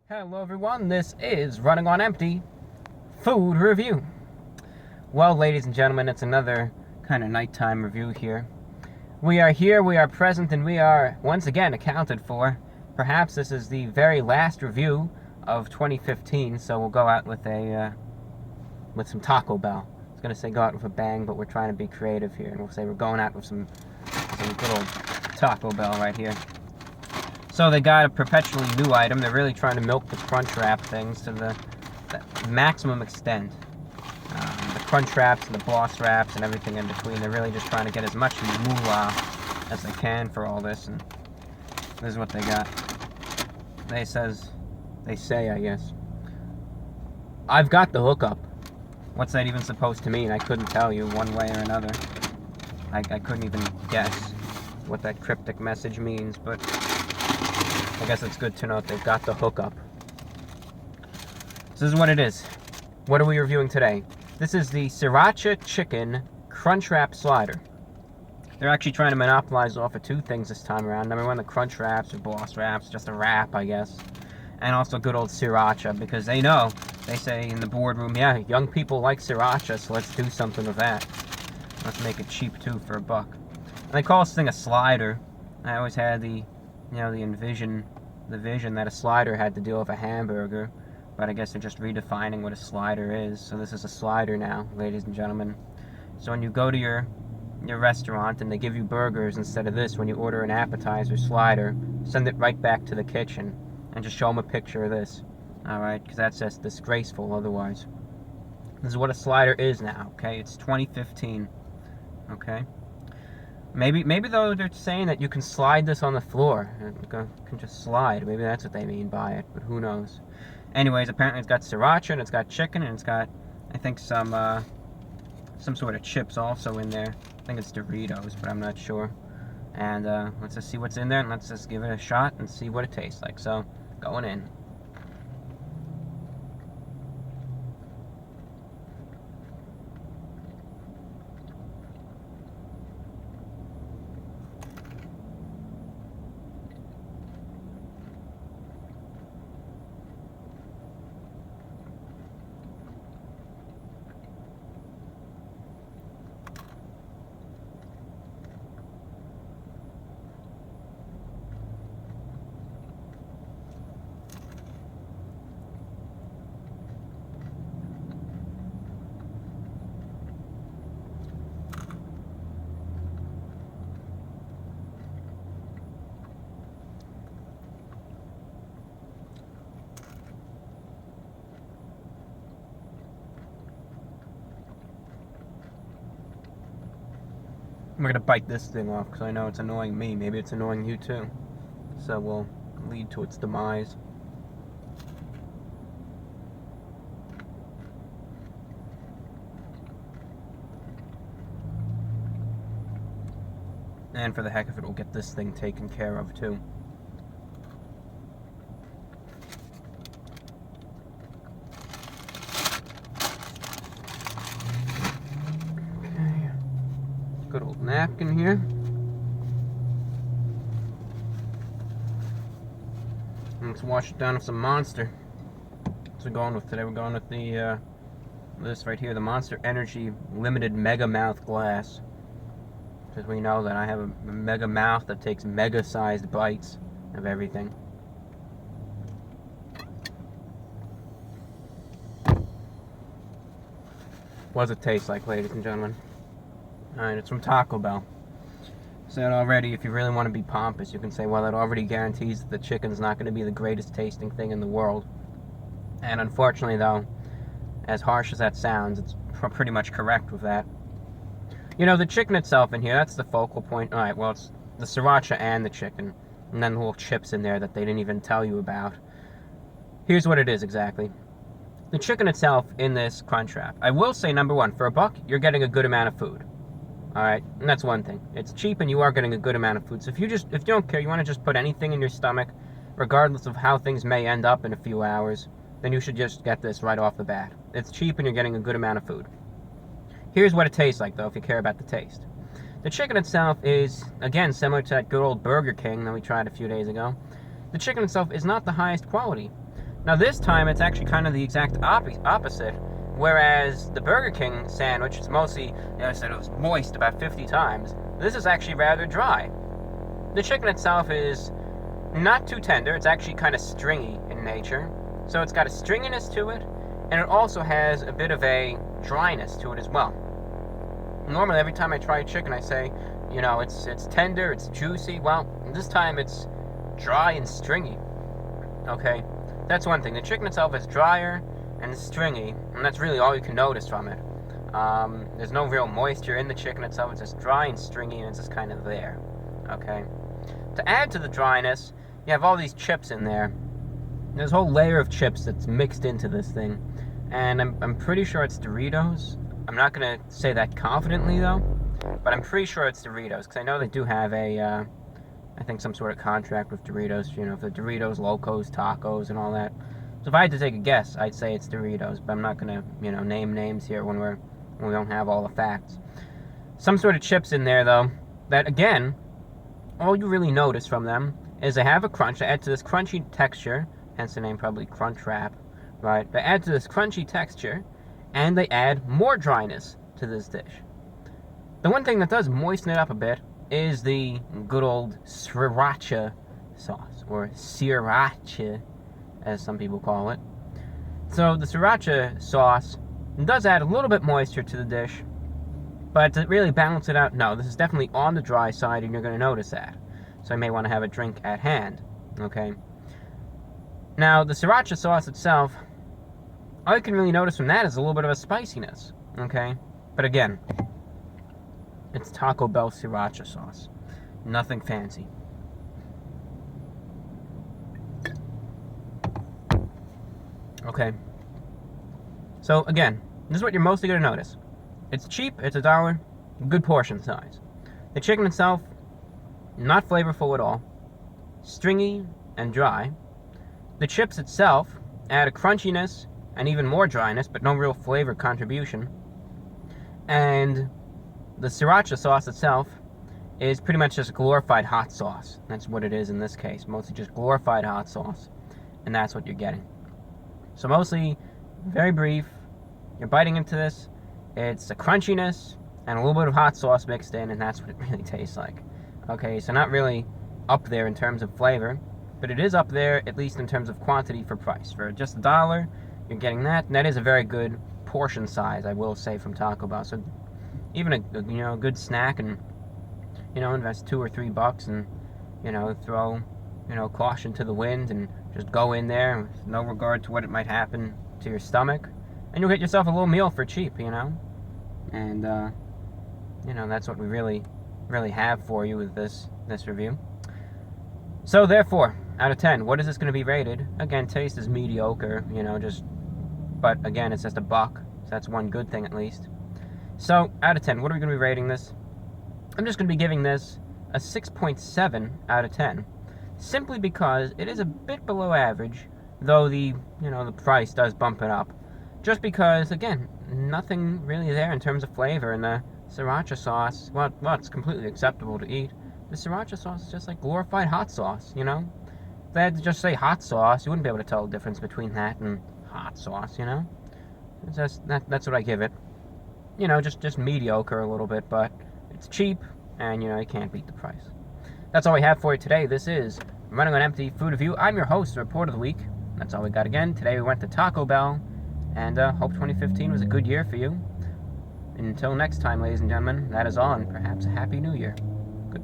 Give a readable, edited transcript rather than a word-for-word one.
Hello everyone, this is Running on Empty Food Review. Well, ladies and gentlemen, it's another kind of nighttime review here. We are here, we are present, and we are once again accounted for. Perhaps this is the very last review of 2015, so we'll go out with some Taco Bell. I was going to say go out with a bang, but we're trying to be creative here, and we'll say we're going out with some good old Taco Bell right here. So they got a perpetually new item. They're really trying to milk the Crunchwrap things to the maximum extent. The Crunchwraps and the Boss Wraps and everything in between. They're really just trying to get as much moolah as they can for all this. And this is what they got. They say, I guess, I've got the hookup. What's that even supposed to mean? I couldn't tell you one way or another. I couldn't even guess what that cryptic message means, but I guess it's good to know that they've got the hookup. So this is what it is. What are we reviewing today? This is the Sriracha Chicken Crunchwrap Slider. They're actually trying to monopolize off of two things this time around. Number one, the Crunchwraps or Boss Wraps, just a wrap, I guess. And also good old Sriracha, because they know, they say in the boardroom, yeah, young people like Sriracha, so let's do something with that. Let's make it cheap too for $1. And they call this thing a slider. I always had the vision that a slider had to deal with a hamburger, but I guess they're just redefining what a slider is. So this is a slider now, ladies and gentlemen. So when you go to your restaurant and they give you burgers instead of this, when you order an appetizer slider, send it right back to the kitchen and just show them a picture of this. Alright, because that's just disgraceful otherwise. This is what a slider is now, okay? It's 2015, okay? Maybe though they're saying that you can slide this on the floor. You can just slide. Maybe that's what they mean by it, but who knows. Anyways, apparently it's got Sriracha and it's got chicken and it's got, I think, some sort of chips also in there. I think it's Doritos, but I'm not sure. And let's just see what's in there and let's just give it a shot and see what it tastes like. So, going in. I'm going to bite this thing off because I know it's annoying me. Maybe it's annoying you too. So we'll lead to its demise. And for the heck of it, we'll get this thing taken care of too. Good old napkin here. And let's wash it down with some Monster. What's we going with today? We're going with the this right here, the Monster Energy Limited Mega Mouth Glass. Because we know that I have a mega mouth that takes mega-sized bites of everything. What does it taste like, ladies and gentlemen? Alright, it's from Taco Bell. Said already, if you really want to be pompous, you can say, well, it already guarantees that the chicken's not going to be the greatest tasting thing in the world. And unfortunately, though, as harsh as that sounds, it's pretty much correct with that. You know, the chicken itself in here, that's the focal point. Alright, well, it's the Sriracha and the chicken. And then the little chips in there that they didn't even tell you about. Here's what it is exactly. The chicken itself in this Crunchwrap. I will say, number one, for $1, you're getting a good amount of food. Alright, and that's one thing. It's cheap and you are getting a good amount of food. So if you don't care, you want to just put anything in your stomach, regardless of how things may end up in a few hours, then you should just get this right off the bat. It's cheap and you're getting a good amount of food. Here's what it tastes like, though, if you care about the taste. The chicken itself is, again, similar to that good old Burger King that we tried a few days ago. The chicken itself is not the highest quality. Now this time it's actually kind of the exact opposite. Whereas the Burger King sandwich is mostly, I said it was moist about 50 times. This is actually rather dry. The chicken itself is not too tender. It's actually kind of stringy in nature. So it's got a stringiness to it, and it also has a bit of a dryness to it as well. Normally, every time I try chicken, I say, it's tender, it's juicy. Well, this time it's dry and stringy. Okay, that's one thing. The chicken itself is drier and stringy, and that's really all you can notice from it. There's no real moisture in the chicken itself. It's just dry and stringy, and it's just kind of there. Okay. To add to the dryness, you have all these chips in there. There's a whole layer of chips that's mixed into this thing, and I'm pretty sure it's Doritos. I'm not gonna say that confidently though, but I'm pretty sure it's Doritos because I know they do have I think some sort of contract with Doritos. For Doritos, Locos, Tacos, and all that. So if I had to take a guess, I'd say it's Doritos, but I'm not gonna name names here when we don't have all the facts. Some sort of chips in there though that again. All you really notice from them is they have a crunch. They add to this crunchy texture, hence the name probably Crunchwrap, right? They add to this crunchy texture, and they add more dryness to this dish. The one thing that does moisten it up a bit is the good old Sriracha sauce, or Sriracha, as some people call it. So the Sriracha sauce does add a little bit moisture to the dish, but to really balance it out, no, this is definitely on the dry side, and you're going to notice that. So you may want to have a drink at hand, okay? Now, the Sriracha sauce itself, all you can really notice from that is a little bit of a spiciness, okay? But again, it's Taco Bell Sriracha sauce. Nothing fancy. Okay. So, again, this is what you're mostly going to notice. It's cheap, it's $1, good portion size. The chicken itself, not flavorful at all, stringy and dry. The chips itself add a crunchiness and even more dryness, but no real flavor contribution. And the Sriracha sauce itself is pretty much just glorified hot sauce. That's what it is in this case, mostly just glorified hot sauce. And that's what you're getting. So mostly, very brief, you're biting into this. It's a crunchiness and a little bit of hot sauce mixed in, and that's what it really tastes like. Okay, so not really up there in terms of flavor, but it is up there, at least in terms of quantity for price. For just $1, you're getting that, and that is a very good portion size, I will say, from Taco Bell. So even a good snack, and invest $2 or $3 and throw caution to the wind and just go in there with no regard to what it might happen to your stomach. And you'll get yourself a little meal for cheap, And, that's what we really, really have for you with this review. So, therefore, out of 10, what is this going to be rated? Again, taste is mediocre, but again, it's just $1, so that's one good thing at least. So, out of 10, what are we going to be rating this? I'm just going to be giving this a 6.7 out of 10. Simply because it is a bit below average, though the price does bump it up. Just because, again, nothing really there in terms of flavor, and the Sriracha sauce, well, it's completely acceptable to eat. The Sriracha sauce is just like glorified hot sauce, If they had to just say hot sauce, you wouldn't be able to tell the difference between that and hot sauce, It's just, that's what I give it. Just mediocre a little bit, but it's cheap, and, you can't beat the price. That's all we have for you today. This is Running on Empty Food Review. I'm your host, the Report of the Week. That's all we got again. Today we went to Taco Bell. And hope 2015 was a good year for you. Until next time, ladies and gentlemen, that is all, and perhaps a Happy New Year.